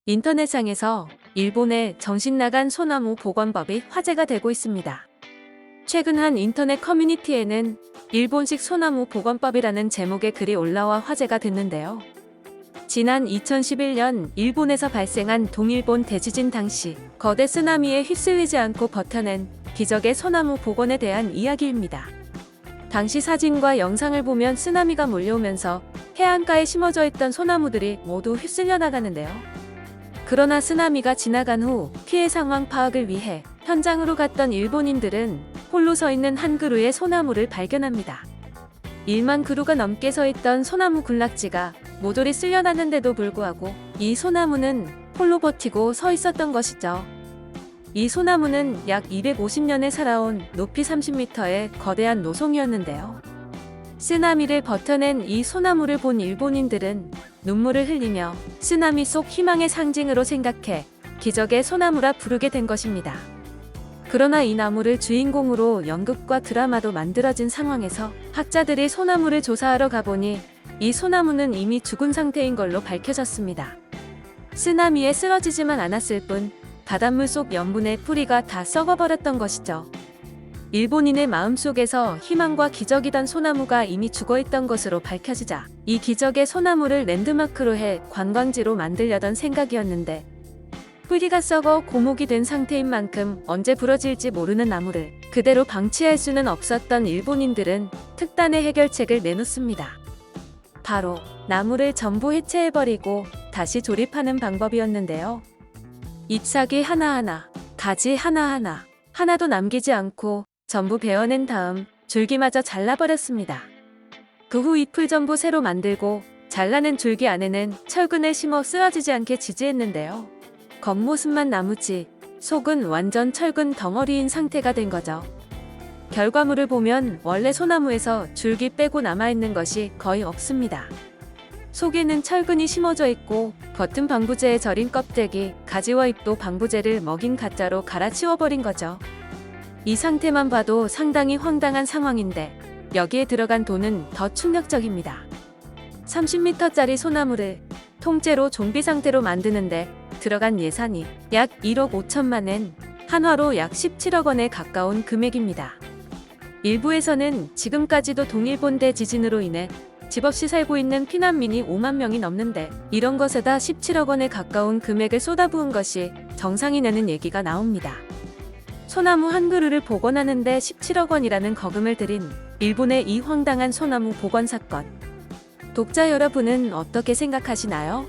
인터넷상에서 일본의 정신나간 소나무 복원법이 화제가 되고 있습니다. 최근 한 인터넷 커뮤니티에는 일본식 소나무 복원법이라는 제목의 글이 올라와 화제가 됐는데요. 지난 2011년 일본에서 발생한 동일본 대지진 당시 거대 쓰나미에 휩쓸리지 않고 버텨낸 기적의 소나무 복원에 대한 이야기입니다. 당시 사진과 영상을 보면 쓰나미가 몰려오면서 해안가에 심어져 있던 소나무들이 모두 휩쓸려 나가는데요. 그러나 쓰나미가 지나간 후 피해 상황 파악을 위해 현장으로 갔던 일본인들은 홀로 서 있는 한 그루의 소나무를 발견합니다. 1만 그루가 넘게 서 있던 소나무 군락지가 모조리 쓸려났는데도 불구하고 이 소나무는 홀로 버티고 서 있었던 것이죠. 이 소나무는 약 250년에 살아온 높이 30m의 거대한 노송이었는데요. 쓰나미를 버텨낸 이 소나무를 본 일본인들은 눈물을 흘리며 쓰나미 속 희망의 상징으로 생각해 기적의 소나무라 부르게 된 것입니다. 그러나 이 나무를 주인공으로 연극과 드라마도 만들어진 상황에서 학자들이 소나무를 조사하러 가보니 이 소나무는 이미 죽은 상태인 걸로 밝혀졌습니다. 쓰나미에 쓰러지지만 않았을 뿐 바닷물 속 염분에 뿌리가 다 썩어버렸던 것이죠. 일본인의 마음속에서 희망과 기적이던 소나무가 이미 죽어있던 것으로 밝혀지자 이 기적의 소나무를 랜드마크로 해 관광지로 만들려던 생각이었는데 뿌리가 썩어 고목이 된 상태인 만큼 언제 부러질지 모르는 나무를 그대로 방치할 수는 없었던 일본인들은 특단의 해결책을 내놓습니다. 바로 나무를 전부 해체해버리고 다시 조립하는 방법이었는데요. 잎사귀 하나하나, 가지 하나하나, 하나도 남기지 않고 전부 베어낸 다음 줄기마저 잘라버렸습니다. 그 후 잎을 전부 새로 만들고 잘라낸 줄기 안에는 철근을 심어 쓰러지지 않게 지지했는데요. 겉모습만 나무지 속은 완전 철근 덩어리인 상태가 된 거죠. 결과물을 보면 원래 소나무에서 줄기 빼고 남아있는 것이 거의 없습니다. 속에는 철근이 심어져 있고 겉은 방부제에 절인 껍데기, 가지와 잎도 방부제를 먹인 가짜로 갈아치워버린 거죠. 이 상태만 봐도 상당히 황당한 상황인데 여기에 들어간 돈은 더 충격적입니다. 30m짜리 소나무를 통째로 좀비 상태로 만드는데 들어간 예산이 약 1억 5천만 엔, 한화로 약 17억 원에 가까운 금액입니다. 일부에서는 지금까지도 동일본 대지진으로 인해 집 없이 살고 있는 피난민이 5만 명이 넘는데 이런 것에다 17억 원에 가까운 금액을 쏟아부은 것이 정상이 내는 얘기가 나옵니다. 소나무 한 그루를 복원하는데 17억 원이라는 거금을 들인 일본의 이 황당한 소나무 복원 사건. 독자 여러분은 어떻게 생각하시나요?